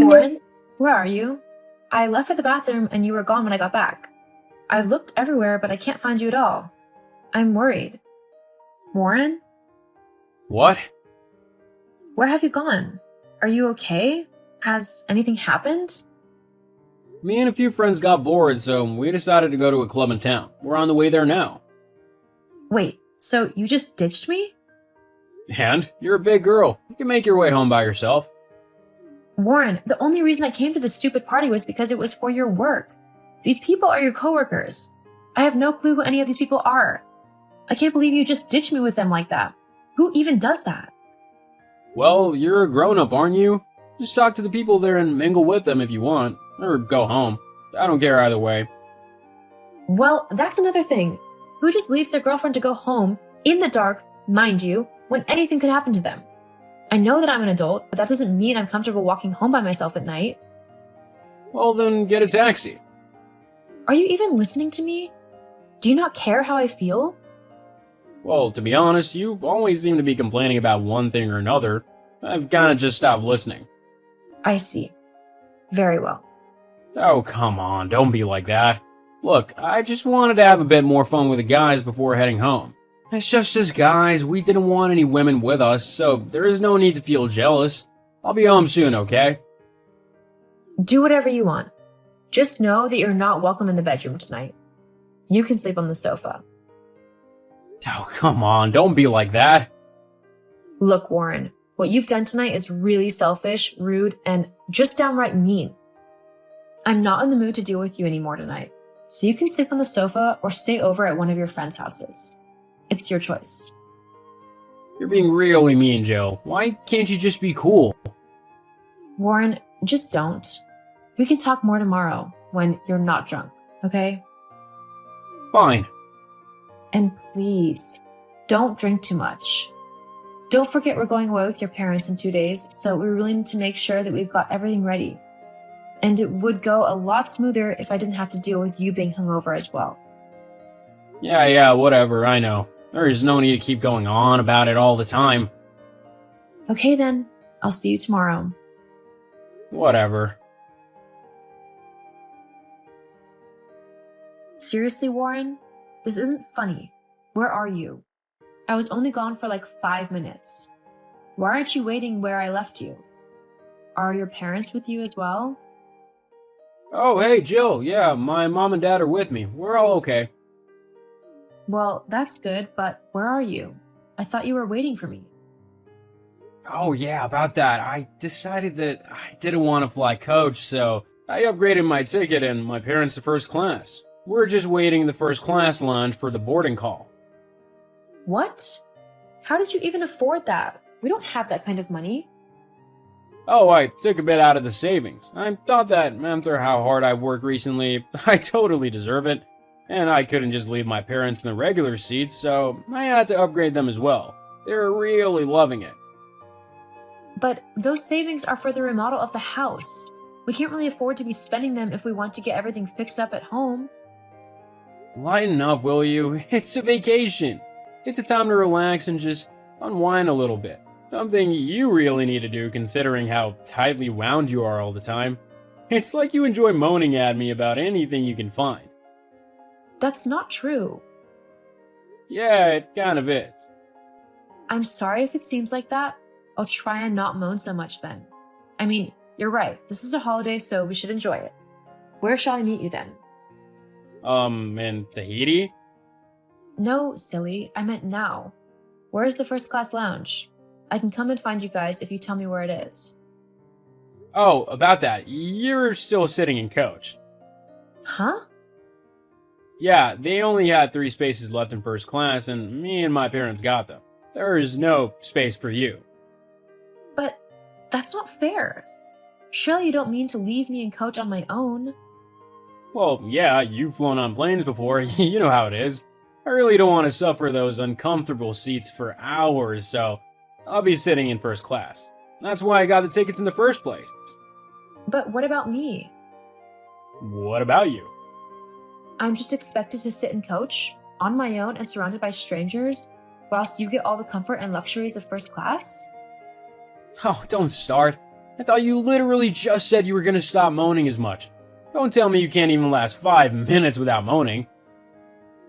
Warren, where are you? I left for the bathroom and you were gone when I got back. I've looked everywhere, but I can't find you at all. I'm worried. Warren, What? where have you gone? Are you okay? Has anything happened? Me and a few friends got bored, so we decided to go to a club in town. We're on the way there now. Wait, so you just ditched me? And? You're a big girl. You can make your way home by yourself. Warren, the only reason I came to this stupid party was because it was for your work. These people are your coworkers. I have no clue who any of these people are. I can't believe you just ditched me with them like that. Who even does that? Well, you're a grown-up, aren't you? Just talk to the people there and mingle with them if you want. Or go home. I don't care either way. Well, that's another thing. Who just leaves their girlfriend to go home, in the dark, mind you, when anything could happen to them? I know that I'm an adult, but that doesn't mean I'm comfortable walking home by myself at night. Well, then get a taxi. Are you even listening to me? Do you not care how I feel? Well, to be honest, you always seem to be complaining about one thing or another. I've kinda just stopped listening. I see. Very well. Oh, come on, don't be like that. Look, I just wanted to have a bit more fun with the guys before heading home. It's just as guys, we didn't want any women with us, so there is no need to feel jealous. I'll be home soon, okay? Do whatever you want. Just know that you're not welcome in the bedroom tonight. You can sleep on the sofa. Oh, come on, don't be like that. Look, Warren, what you've done tonight is really selfish, rude, and just downright mean. I'm not in the mood to deal with you anymore tonight, so you can sleep on the sofa or stay over at one of your friends' houses. It's your choice. You're being really mean, Jill. Why can't you just be cool? Warren, just don't. We can talk more tomorrow when you're not drunk, okay? Fine. And please, don't drink too much. Don't forget we're going away with your parents in 2 days, so we really need to make sure that we've got everything ready. And it would go a lot smoother if I didn't have to deal with you being hungover as well. Yeah, whatever, I know. There is no need to keep going on about it all the time. Okay then, I'll see you tomorrow. Whatever. Seriously, Warren? This isn't funny. Where are you? I was only gone for like 5 minutes. Why aren't you waiting where I left you? Are your parents with you as well? Oh, hey, Jill. Yeah, my mom and dad are with me. We're all okay. Well, that's good, but where are you? I thought you were waiting for me. Oh, yeah, about that. I decided that I didn't want to fly coach, so I upgraded my ticket and my parents to first class. We're just waiting in the first class lounge for the boarding call. What? How did you even afford that? We don't have that kind of money. Oh, I took a bit out of the savings. I thought that after how hard I've worked recently, I totally deserve it. And I couldn't just leave my parents in the regular seats, so I had to upgrade them as well. They're really loving it. But those savings are for the remodel of the house. We can't really afford to be spending them if we want to get everything fixed up at home. Lighten up, will you? It's a vacation. It's a time to relax and just unwind a little bit. Something you really need to do considering how tightly wound you are all the time. It's like you enjoy moaning at me about anything you can find. That's not true. Yeah, it kind of is. I'm sorry if it seems like that. I'll try and not moan so much then. I mean, you're right. This is a holiday, so we should enjoy it. Where shall I meet you then? In Tahiti? No, silly. I meant now. Where is the first class lounge? I can come and find you guys if you tell me where it is. Oh, about that. You're still sitting in coach. Huh? Yeah, they only had 3 spaces left in first class, and me and my parents got them. There is no space for you. But that's not fair. Surely you don't mean to leave me and coach on my own. Well, yeah, you've flown on planes before. You know how it is. I really don't want to suffer those uncomfortable seats for hours, so I'll be sitting in first class. That's why I got the tickets in the first place. But what about me? What about you? I'm just expected to sit and coach, on my own and surrounded by strangers, whilst you get all the comfort and luxuries of first class? Oh, don't start. I thought you literally just said you were gonna stop moaning as much. Don't tell me you can't even last 5 minutes without moaning.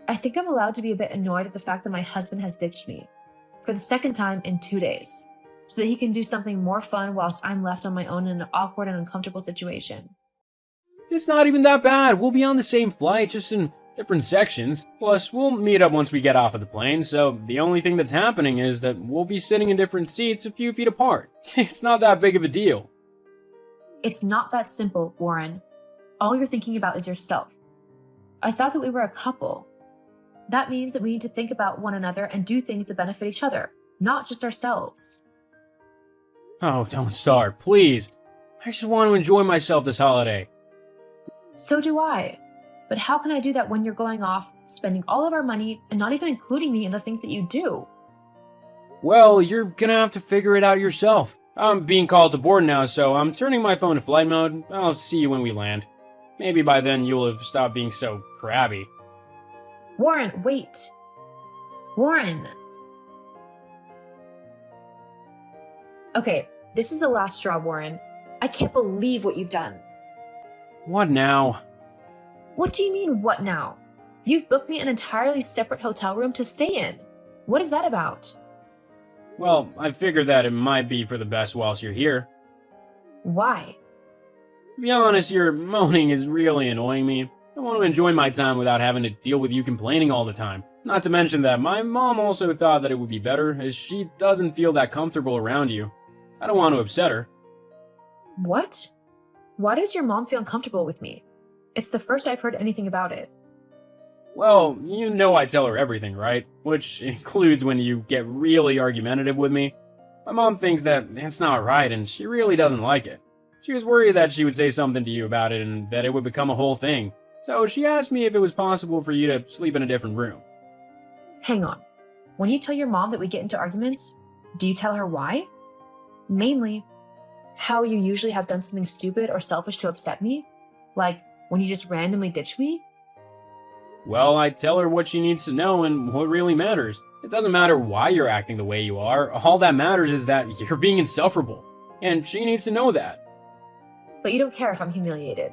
I think I'm allowed to be a bit annoyed at the fact that my husband has ditched me for the second time in 2 days, so that he can do something more fun whilst I'm left on my own in an awkward and uncomfortable situation. It's not even that bad. We'll be on the same flight, just in different sections. Plus, we'll meet up once we get off of the plane, so the only thing that's happening is that we'll be sitting in different seats a few feet apart. It's not that big of a deal. It's not that simple, Warren. All you're thinking about is yourself. I thought that we were a couple. That means that we need to think about one another and do things that benefit each other, not just ourselves. Oh, don't start, please. I just want to enjoy myself this holiday. So do I. But how can I do that when you're going off, spending all of our money, and not even including me in the things that you do? Well, you're gonna have to figure it out yourself. I'm being called to board now, so I'm turning my phone to flight mode. I'll see you when we land. Maybe by then you'll have stopped being so crabby. Warren, wait. Warren. Okay, this is the last straw, Warren. I can't believe what you've done. What now? What do you mean, what now? You've booked me an entirely separate hotel room to stay in. What is that about? Well, I figured that it might be for the best whilst you're here. Why? To be honest, your moaning is really annoying me. I want to enjoy my time without having to deal with you complaining all the time. Not to mention that my mom also thought that it would be better, as she doesn't feel that comfortable around you. I don't want to upset her. What? Why does your mom feel uncomfortable with me? It's the first I've heard anything about it. Well, you know I tell her everything, right? Which includes when you get really argumentative with me. My mom thinks that it's not right, and she really doesn't like it. She was worried that she would say something to you about it and that it would become a whole thing. So she asked me if it was possible for you to sleep in a different room. Hang on. When you tell your mom that we get into arguments, do you tell her why? Mainly, how you usually have done something stupid or selfish to upset me? Like when you just randomly ditch me? Well, I tell her what she needs to know and what really matters. It doesn't matter why you're acting the way you are. All that matters is that you're being insufferable. And she needs to know that. But you don't care if I'm humiliated.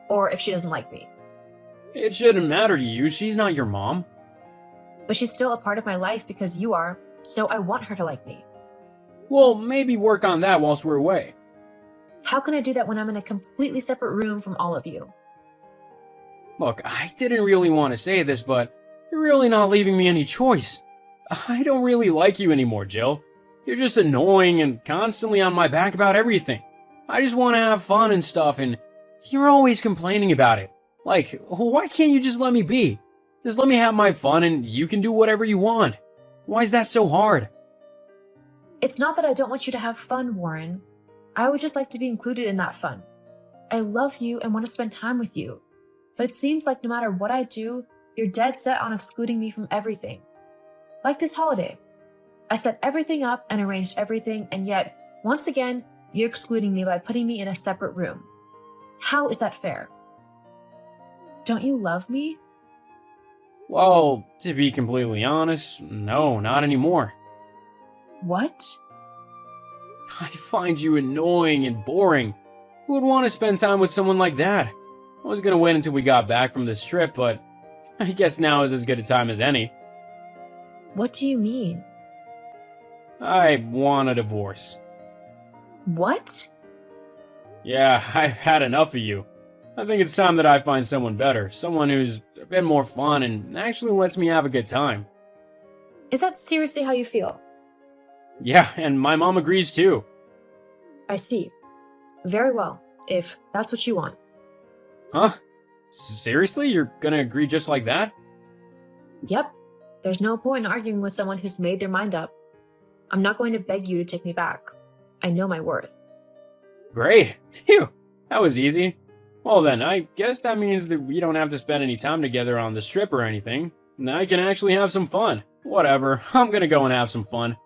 Or if she doesn't like me. It shouldn't matter to you. She's not your mom. But she's still a part of my life because you are, so I want her to like me. Well, maybe work on that whilst we're away. How can I do that when I'm in a completely separate room from all of you? Look, I didn't really want to say this, but you're really not leaving me any choice. I don't really like you anymore, Jill. You're just annoying and constantly on my back about everything. I just want to have fun and stuff, and you're always complaining about it. Like, why can't you just let me be? Just let me have my fun and you can do whatever you want. Why is that so hard? It's not that I don't want you to have fun, Warren. I would just like to be included in that fun. I love you and want to spend time with you. But it seems like no matter what I do, you're dead set on excluding me from everything. Like this holiday. I set everything up and arranged everything, and yet, once again, you're excluding me by putting me in a separate room. How is that fair? Don't you love me? Well, to be completely honest, no, not anymore. What? I find you annoying and boring. Who would want to spend time with someone like that? I was gonna wait until we got back from this trip, but I guess now is as good a time as any. What do you mean? I want a divorce. What? Yeah, I've had enough of you. I think it's time that I find someone better, someone who's a bit more fun and actually lets me have a good time. Is that seriously how you feel? Yeah, and my mom agrees too. I see. Very well, if that's what you want. Huh? Seriously? You're gonna agree just like that? Yep. There's no point in arguing with someone who's made their mind up. I'm not going to beg you to take me back. I know my worth. Great. Phew. That was easy. Well then, I guess that means that we don't have to spend any time together on this trip or anything. And I can actually have some fun. Whatever. I'm gonna go and have some fun.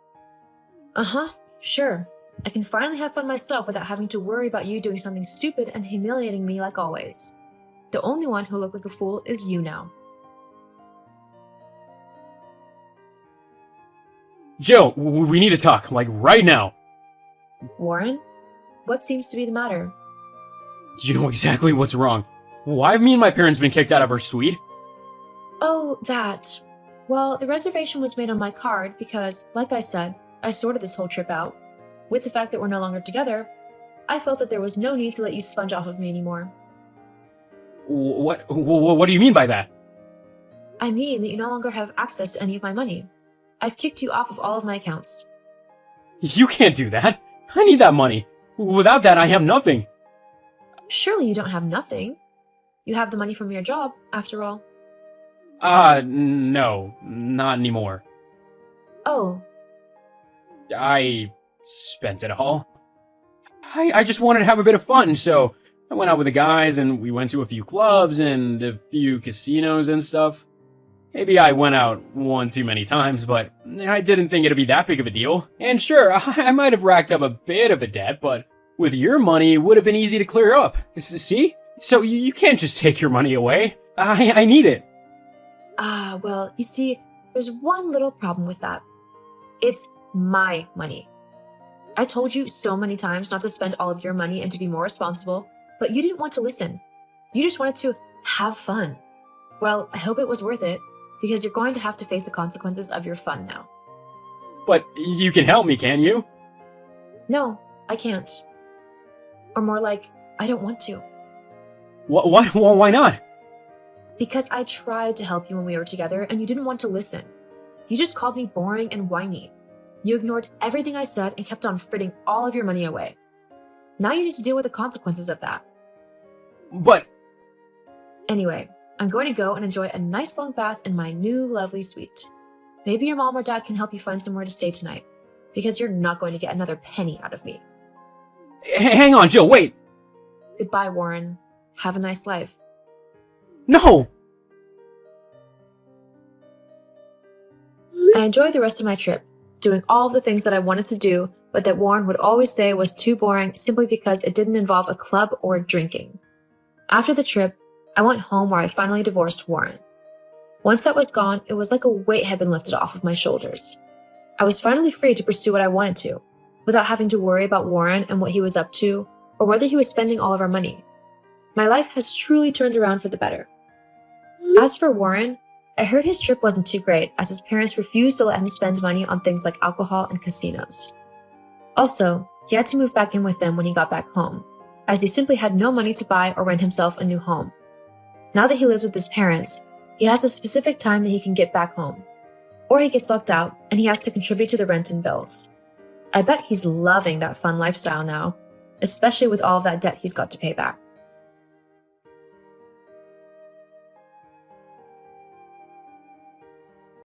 Uh-huh. Sure. I can finally have fun myself without having to worry about you doing something stupid and humiliating me like always. The only one who looked like a fool is you now. Jill, we need to talk, like right now. Warren? what seems to be the matter? You know exactly what's wrong. Why have me and my parents been kicked out of our suite? Oh, that. Well, the reservation was made on my card because, like I said, I sorted this whole trip out. With the fact that we're no longer together, I felt that there was no need to let you sponge off of me anymore. What do you mean by that? I mean that you no longer have access to any of my money. I've kicked you off of all of my accounts. You can't do that. I need that money. Without that, I have nothing. Surely you don't have nothing. You have the money from your job, after all. No, not anymore. Oh, I spent it all. I just wanted to have a bit of fun, so I went out with the guys and we went to a few clubs and a few casinos and stuff. Maybe I went out one too many times, but I didn't think it'd be that big of a deal. And sure, I might have racked up a bit of a debt, but with your money, it would have been easy to clear up. See? So you can't just take your money away. I need it. Well, you see, there's one little problem with that. It's my money. I told you so many times not to spend all of your money and to be more responsible, but you didn't want to listen. You just wanted to have fun. Well, I hope it was worth it, because you're going to have to face the consequences of your fun now. But you can help me, can you? No, I can't. Or more like, I don't want to. What? Why not? Because I tried to help you when we were together and you didn't want to listen. You just called me boring and whiny. You ignored everything I said and kept on fritting all of your money away. Now you need to deal with the consequences of that. But... Anyway, I'm going to go and enjoy a nice long bath in my new lovely suite. Maybe your mom or dad can help you find somewhere to stay tonight, because you're not going to get another penny out of me. Hang on, Jill, wait! Goodbye, Warren. Have a nice life. No! I enjoyed the rest of my trip, doing all of the things that I wanted to do, but that Warren would always say was too boring simply because it didn't involve a club or drinking. After the trip, I went home where I finally divorced Warren. Once that was gone, it was like a weight had been lifted off of my shoulders. I was finally free to pursue what I wanted to, without having to worry about Warren and what he was up to, or whether he was spending all of our money. My life has truly turned around for the better. As for Warren, I heard his trip wasn't too great as his parents refused to let him spend money on things like alcohol and casinos. Also, he had to move back in with them when he got back home, as he simply had no money to buy or rent himself a new home. Now that he lives with his parents, he has a specific time that he can get back home. Or he gets locked out and he has to contribute to the rent and bills. I bet he's loving that fun lifestyle now, especially with all of that debt he's got to pay back.